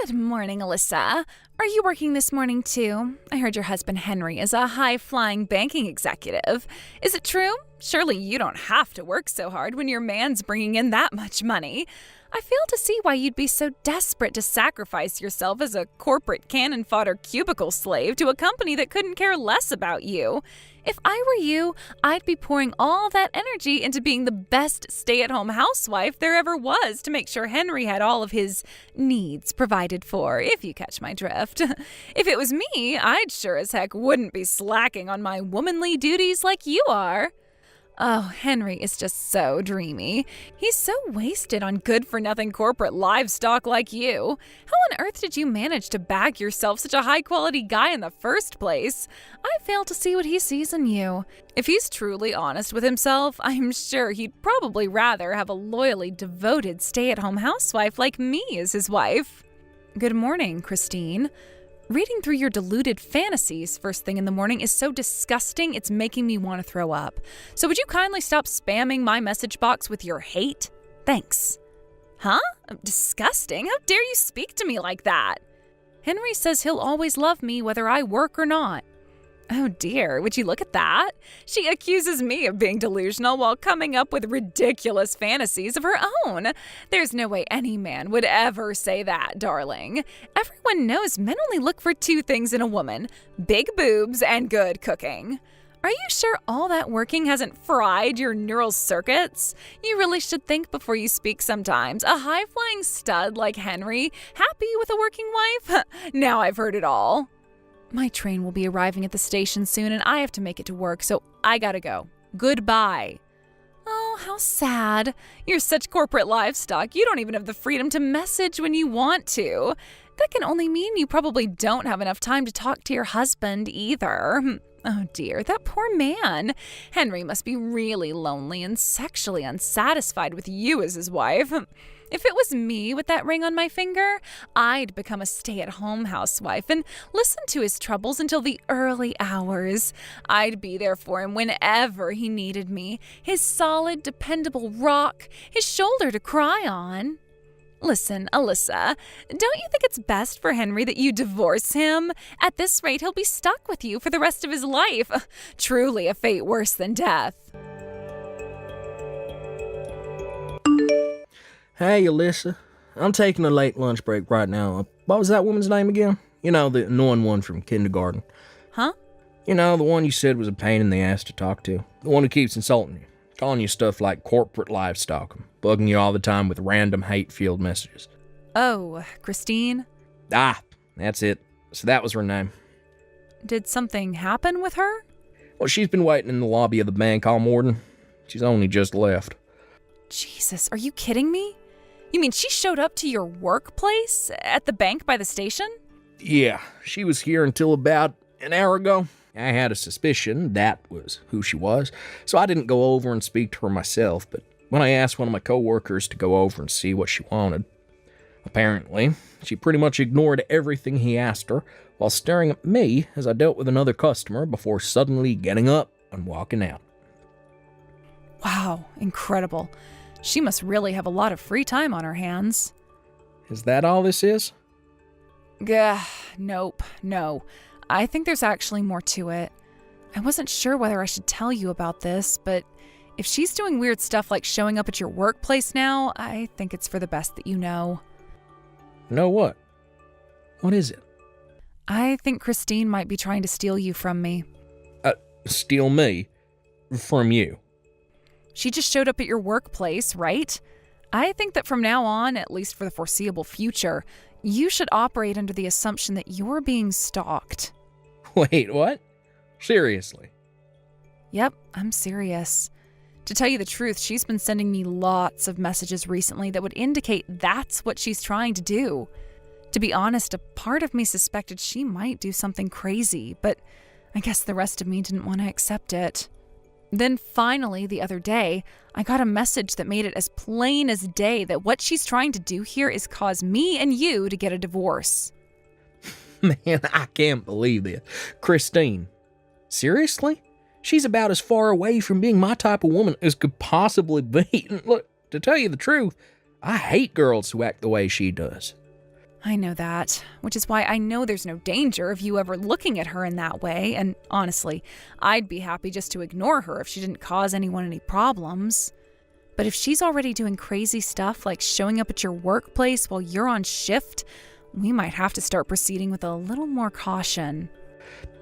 Good morning, Alyssa. Are you working this morning too? I heard your husband Henry is a high-flying banking executive. Is it true? Surely you don't have to work so hard when your man's bringing in that much money. I fail to see why you'd be so desperate to sacrifice yourself as a corporate cannon fodder cubicle slave to a company that couldn't care less about you. If I were you, I'd be pouring all that energy into being the best stay-at-home housewife there ever was to make sure Henry had all of his needs provided for, if you catch my drift. If it was me, I'd sure as heck wouldn't be slacking on my womanly duties like you are. Oh, Henry is just so dreamy. He's so wasted on good-for-nothing corporate livestock like you. How on earth did you manage to bag yourself such a high-quality guy in the first place? I fail to see what he sees in you. If he's truly honest with himself, I'm sure he'd probably rather have a loyally devoted stay-at-home housewife like me as his wife. Good morning, Christine. Reading through your deluded fantasies first thing in the morning is so disgusting it's making me want to throw up. So would you kindly stop spamming my message box with your hate? Thanks. Huh? Disgusting? How dare you speak to me like that? Henry says he'll always love me whether I work or not. Oh dear, would you look at that? She accuses me of being delusional while coming up with ridiculous fantasies of her own. There's no way any man would ever say that, darling. Everyone knows men only look for two things in a woman: big boobs and good cooking. Are you sure all that working hasn't fried your neural circuits? You really should think before you speak sometimes. A high-flying stud like Henry, happy with a working wife? Now I've heard it all. My train will be arriving at the station soon and I have to make it to work, so I gotta go. Goodbye. Oh, how sad. You're such corporate livestock, you don't even have the freedom to message when you want to. That can only mean you probably don't have enough time to talk to your husband either. Oh dear, that poor man. Henry must be really lonely and sexually unsatisfied with you as his wife. If it was me with that ring on my finger, I'd become a stay-at-home housewife and listen to his troubles until the early hours. I'd be there for him whenever he needed me, his solid, dependable rock, his shoulder to cry on. Listen, Alyssa, don't you think it's best for Henry that you divorce him? At this rate, he'll be stuck with you for the rest of his life. Truly a fate worse than death. Hey, Alyssa. I'm taking a late lunch break right now. What was that woman's name again? You know, the annoying one from kindergarten. Huh? You know, the one you said was a pain in the ass to talk to. The one who keeps insulting you, calling you stuff like corporate livestock, bugging you all the time with random hate-filled messages. Oh, Christine? Ah, that's it. So that was her name. Did something happen with her? Well, she's been waiting in the lobby of the bank all morning. She's only just left. Jesus, are you kidding me? You mean she showed up to your workplace at the bank by the station? Yeah, she was here until about an hour ago. I had a suspicion that was who she was, so I didn't go over and speak to her myself, but when I asked one of my coworkers to go over and see what she wanted, apparently, she pretty much ignored everything he asked her while staring at me as I dealt with another customer before suddenly getting up and walking out. Wow, incredible. She must really have a lot of free time on her hands. Is that all this is? Gah, nope, no. I think there's actually more to it. I wasn't sure whether I should tell you about this, but if she's doing weird stuff like showing up at your workplace now, I think it's for the best that you know. Know what? What is it? I think Christine might be trying to steal you from me. Steal me? From you? She just showed up at your workplace, right? I think that from now on, at least for the foreseeable future, you should operate under the assumption that you're being stalked. Wait, what? Seriously? Yep, I'm serious. To tell you the truth, she's been sending me lots of messages recently that would indicate that's what she's trying to do. To be honest, a part of me suspected she might do something crazy, but I guess the rest of me didn't want to accept it. Then finally, the other day, I got a message that made it as plain as day that what she's trying to do here is cause me and you to get a divorce. Man, I can't believe this. Christine, seriously? She's about as far away from being my type of woman as could possibly be. Look, to tell you the truth, I hate girls who act the way she does. I know that, which is why I know there's no danger of you ever looking at her in that way, and honestly, I'd be happy just to ignore her if she didn't cause anyone any problems. But if she's already doing crazy stuff like showing up at your workplace while you're on shift, we might have to start proceeding with a little more caution.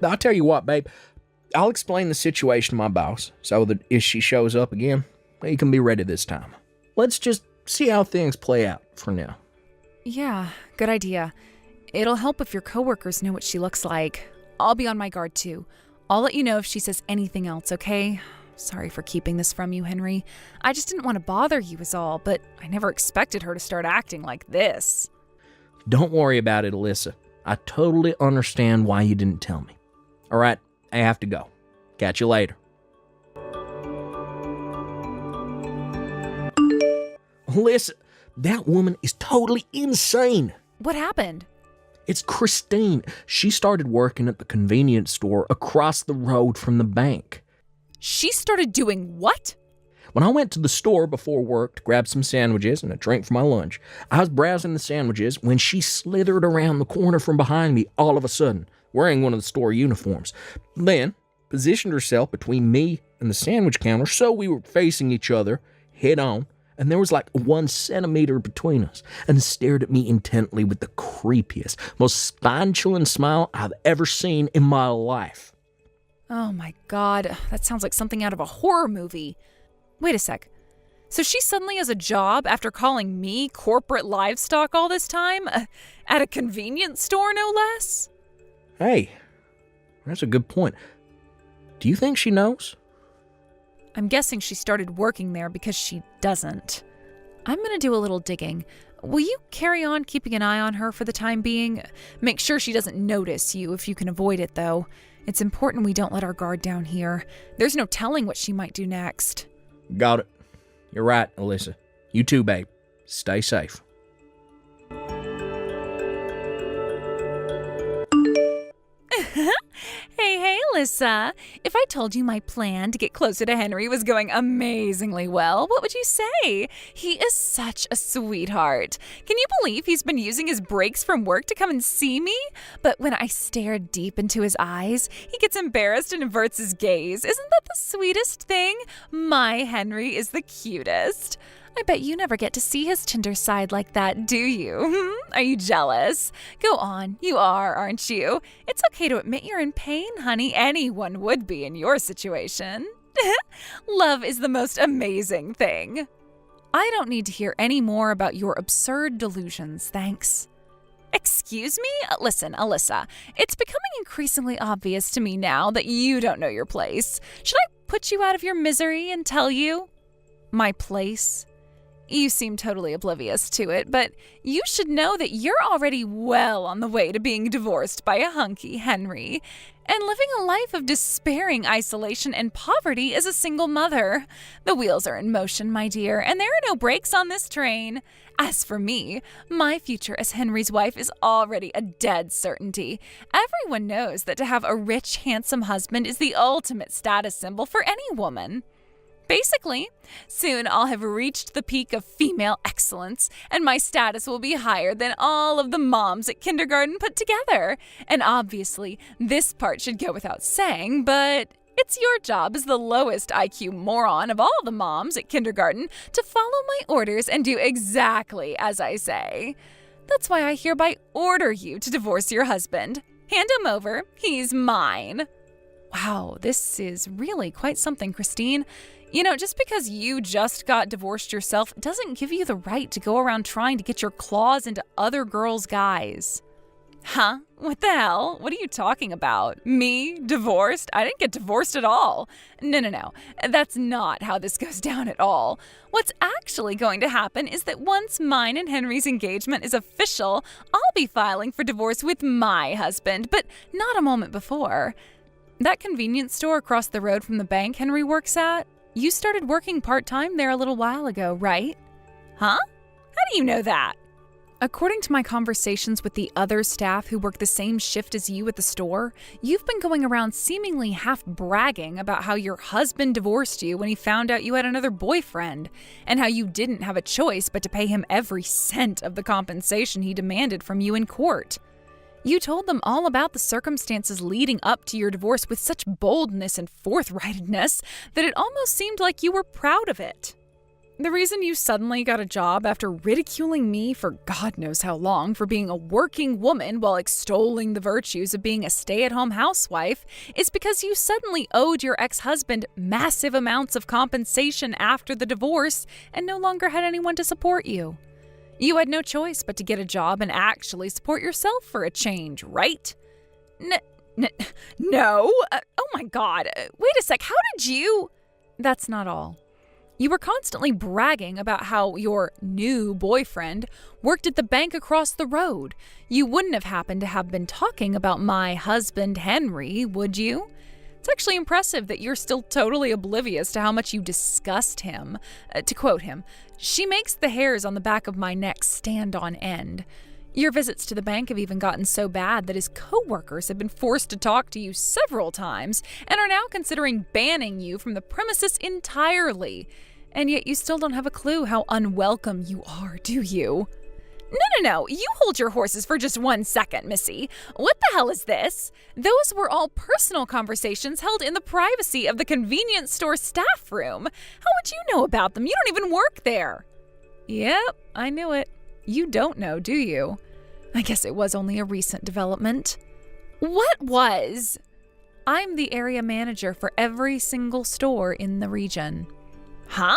I'll tell you what, babe. I'll explain the situation to my boss so that if she shows up again, he can be ready this time. Let's just see how things play out for now. Yeah, good idea. It'll help if your coworkers know what she looks like. I'll be on my guard too. I'll let you know if she says anything else, okay? Sorry for keeping this from you, Henry. I just didn't want to bother you is all, but I never expected her to start acting like this. Don't worry about it, Alyssa. I totally understand why you didn't tell me. All right, I have to go. Catch you later. Alyssa, that woman is totally insane. What happened? It's Christine. She started working at the convenience store across the road from the bank. She started doing what? When I went to the store before work to grab some sandwiches and a drink for my lunch, I was browsing the sandwiches when she slithered around the corner from behind me all of a sudden, wearing one of the store uniforms. Then positioned herself between me and the sandwich counter so we were facing each other head on, and there was like 1 centimeter between us, and stared at me intently with the creepiest, most spine-chilling smile I've ever seen in my life. Oh my God, that sounds like something out of a horror movie. Wait a sec. So she suddenly has a job after calling me corporate livestock all this time? At a convenience store, no less? Hey, that's a good point. Do you think she knows? I'm guessing she started working there because she doesn't. I'm going to do a little digging. Will you carry on keeping an eye on her for the time being? Make sure she doesn't notice you if you can avoid it, though. It's important we don't let our guard down here. There's no telling what she might do next. Got it. You're right, Alyssa. You too, babe. Stay safe. Hey, Alyssa. If I told you my plan to get closer to Henry was going amazingly well, what would you say? He is such a sweetheart. Can you believe he's been using his breaks from work to come and see me? But when I stare deep into his eyes, he gets embarrassed and averts his gaze. Isn't that the sweetest thing? My Henry is the cutest. I bet you never get to see his tender side like that, do you? Are you jealous? Go on, you are, aren't you? It's okay to admit you're in pain, honey. Anyone would be in your situation. Love is the most amazing thing. I don't need to hear any more about your absurd delusions, thanks. Excuse me? Listen, Alyssa, it's becoming increasingly obvious to me now that you don't know your place. Should I put you out of your misery and tell you? My place? You seem totally oblivious to it, but you should know that you're already well on the way to being divorced by a hunky Henry and living a life of despairing isolation and poverty as a single mother. The wheels are in motion, my dear, and there are no brakes on this train. As for me, my future as Henry's wife is already a dead certainty. Everyone knows that to have a rich, handsome husband is the ultimate status symbol for any woman. Basically, soon I'll have reached the peak of female excellence, and my status will be higher than all of the moms at kindergarten put together. And obviously, this part should go without saying, but it's your job as the lowest IQ moron of all the moms at kindergarten to follow my orders and do exactly as I say. That's why I hereby order you to divorce your husband. Hand him over. He's mine. Wow, this is really quite something, Christine. You know, just because you just got divorced yourself doesn't give you the right to go around trying to get your claws into other girls' guys. Huh? What the hell? What are you talking about? Me? Divorced? I didn't get divorced at all. No. That's not how this goes down at all. What's actually going to happen is that once mine and Henry's engagement is official, I'll be filing for divorce with my husband, but not a moment before. That convenience store across the road from the bank Henry works at? You started working part-time there a little while ago, right? Huh? How do you know that? According to my conversations with the other staff who work the same shift as you at the store, you've been going around seemingly half bragging about how your husband divorced you when he found out you had another boyfriend, and how you didn't have a choice but to pay him every cent of the compensation he demanded from you in court. You told them all about the circumstances leading up to your divorce with such boldness and forthrightedness that it almost seemed like you were proud of it. The reason you suddenly got a job after ridiculing me for God knows how long for being a working woman while extolling the virtues of being a stay-at-home housewife is because you suddenly owed your ex-husband massive amounts of compensation after the divorce and no longer had anyone to support you. You had no choice but to get a job and actually support yourself for a change, right? No. Oh my God. Wait a sec. How did you? That's not all. You were constantly bragging about how your new boyfriend worked at the bank across the road. You wouldn't have happened to have been talking about my husband, Henry, would you? It's actually impressive that you're still totally oblivious to how much you disgust him. To quote him, "She makes the hairs on the back of my neck stand on end." Your visits to the bank have even gotten so bad that his co-workers have been forced to talk to you several times and are now considering banning you from the premises entirely. And yet you still don't have a clue how unwelcome you are, do you? No. You hold your horses for just 1 second, Missy. What the hell is this? Those were all personal conversations held in the privacy of the convenience store staff room. How would you know about them? You don't even work there. Yep, I knew it. You don't know, do you? I guess it was only a recent development. What was? I'm the area manager for every single store in the region. Huh?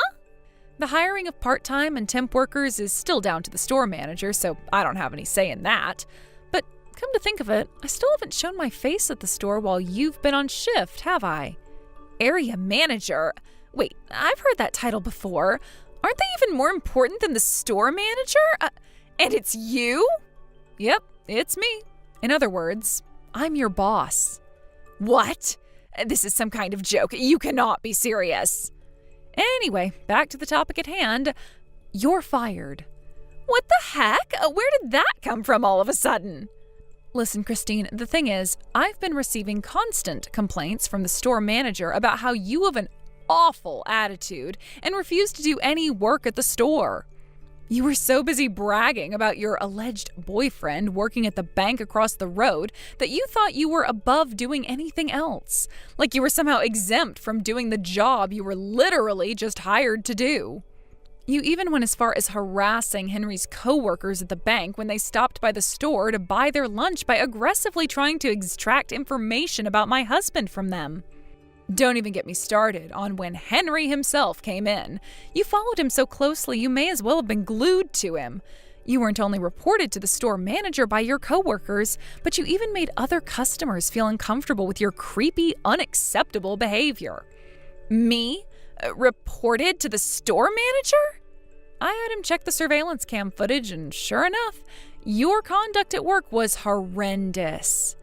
The hiring of part-time and temp workers is still down to the store manager, so I don't have any say in that. But come to think of it, I still haven't shown my face at the store while you've been on shift, have I? Area manager? Wait, I've heard that title before. Aren't they even more important than the store manager? And it's you? Yep, it's me. In other words, I'm your boss. What? This is some kind of joke. You cannot be serious. Anyway, back to the topic at hand. You're fired. What the heck? Where did that come from all of a sudden? Listen, Christine, the thing is, I've been receiving constant complaints from the store manager about how you have an awful attitude and refuse to do any work at the store. You were so busy bragging about your alleged boyfriend working at the bank across the road that you thought you were above doing anything else, like you were somehow exempt from doing the job you were literally just hired to do. You even went as far as harassing Henry's co-workers at the bank when they stopped by the store to buy their lunch by aggressively trying to extract information about my husband from them. Don't even get me started on when Henry himself came in. You followed him so closely you may as well have been glued to him. You weren't only reported to the store manager by your coworkers, but you even made other customers feel uncomfortable with your creepy, unacceptable behavior. Me? Reported to the store manager? I had him check the surveillance cam footage, and sure enough, your conduct at work was horrendous.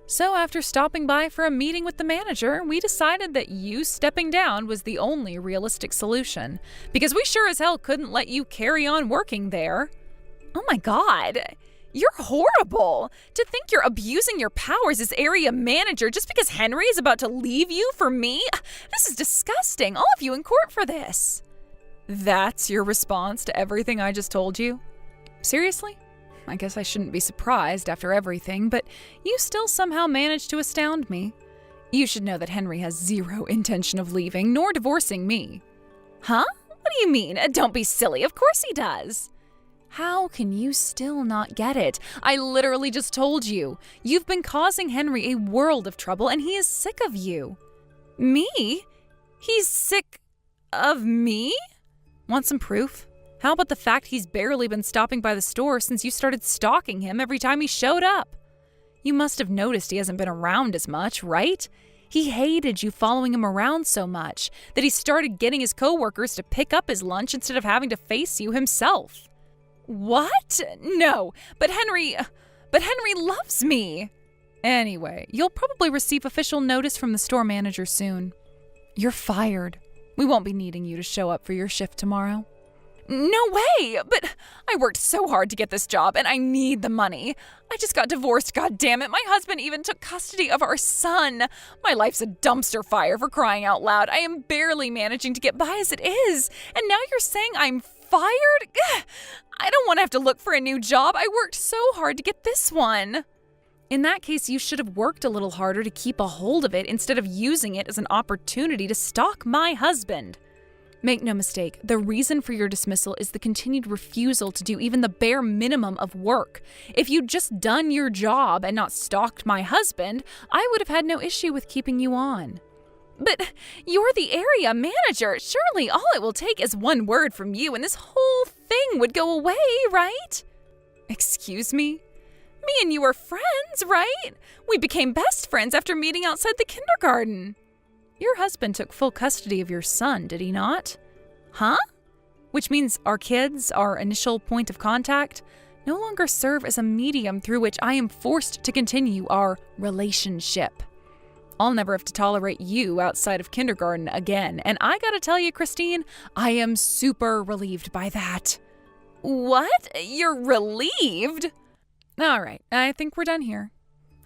So after stopping by for a meeting with the manager, we decided that you stepping down was the only realistic solution, because we sure as hell couldn't let you carry on working there. Oh my God, you're horrible. To think you're abusing your powers as area manager just because Henry is about to leave you for me? This is disgusting. I'll have you in court for this. That's your response to everything I just told you? Seriously? I guess I shouldn't be surprised after everything, but you still somehow managed to astound me. You should know that Henry has zero intention of leaving, nor divorcing me. Huh? What do you mean? Don't be silly. Of course he does. How can you still not get it? I literally just told you. You've been causing Henry a world of trouble, and he is sick of you. Me? He's sick of me? Want some proof? How about the fact he's barely been stopping by the store since you started stalking him every time he showed up? You must have noticed he hasn't been around as much, right? He hated you following him around so much that he started getting his coworkers to pick up his lunch instead of having to face you himself. What? No, but Henry loves me. Anyway, you'll probably receive official notice from the store manager soon. You're fired. We won't be needing you to show up for your shift tomorrow. No way! But I worked so hard to get this job, and I need the money. I just got divorced, goddammit. My husband even took custody of our son. My life's a dumpster fire, for crying out loud. I am barely managing to get by as it is. And now you're saying I'm fired? Ugh. I don't want to have to look for a new job. I worked so hard to get this one. In that case, you should have worked a little harder to keep a hold of it instead of using it as an opportunity to stalk my husband. Make no mistake, the reason for your dismissal is the continued refusal to do even the bare minimum of work. If you'd just done your job and not stalked my husband, I would have had no issue with keeping you on. But you're the area manager. Surely all it will take is one word from you and this whole thing would go away, right? Excuse me? Me and you are friends, right? We became best friends after meeting outside the kindergarten. Your husband took full custody of your son, did he not? Huh? Which means our kids, our initial point of contact, no longer serve as a medium through which I am forced to continue our relationship. I'll never have to tolerate you outside of kindergarten again, and I gotta tell you, Christine, I am super relieved by that. What? You're relieved? All right, I think we're done here.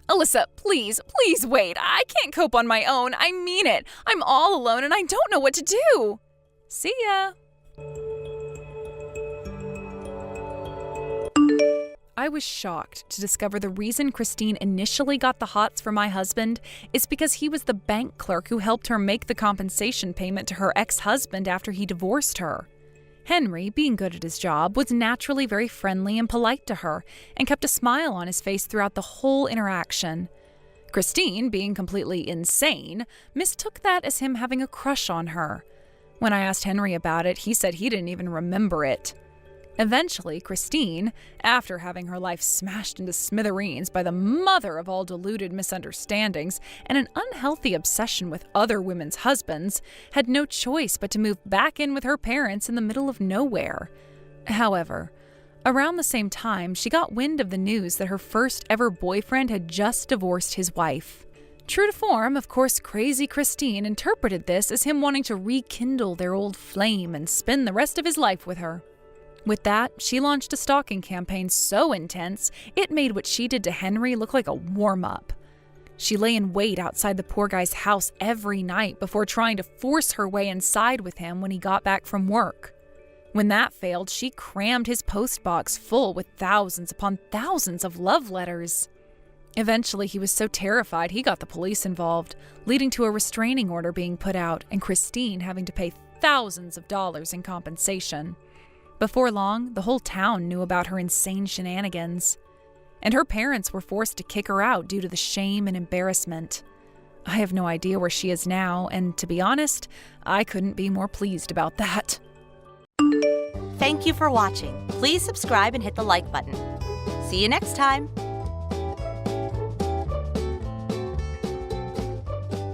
Alyssa, please wait. I can't cope on my own. I mean it. I'm all alone and I don't know what to do. See ya. I was shocked to discover the reason Christine initially got the hots for my husband is because he was the bank clerk who helped her make the compensation payment to her ex-husband after he divorced her. Henry, being good at his job, was naturally very friendly and polite to her and kept a smile on his face throughout the whole interaction. Christine, being completely insane, mistook that as him having a crush on her. When I asked Henry about it, he said he didn't even remember it. Eventually, Christine, after having her life smashed into smithereens by the mother of all deluded misunderstandings and an unhealthy obsession with other women's husbands, had no choice but to move back in with her parents in the middle of nowhere. However, around the same time, she got wind of the news that her first ever boyfriend had just divorced his wife. True to form, of course, crazy Christine interpreted this as him wanting to rekindle their old flame and spend the rest of his life with her. With that, she launched a stalking campaign so intense, it made what she did to Henry look like a warm-up. She lay in wait outside the poor guy's house every night before trying to force her way inside with him when he got back from work. When that failed, she crammed his postbox full with thousands upon thousands of love letters. Eventually, he was so terrified he got the police involved, leading to a restraining order being put out and Christine having to pay thousands of dollars in compensation. Before long, the whole town knew about her insane shenanigans, and her parents were forced to kick her out due to the shame and embarrassment. I have no idea where she is now, and to be honest, I couldn't be more pleased about that. Thank you for watching. Please subscribe and hit the like button. See you next time.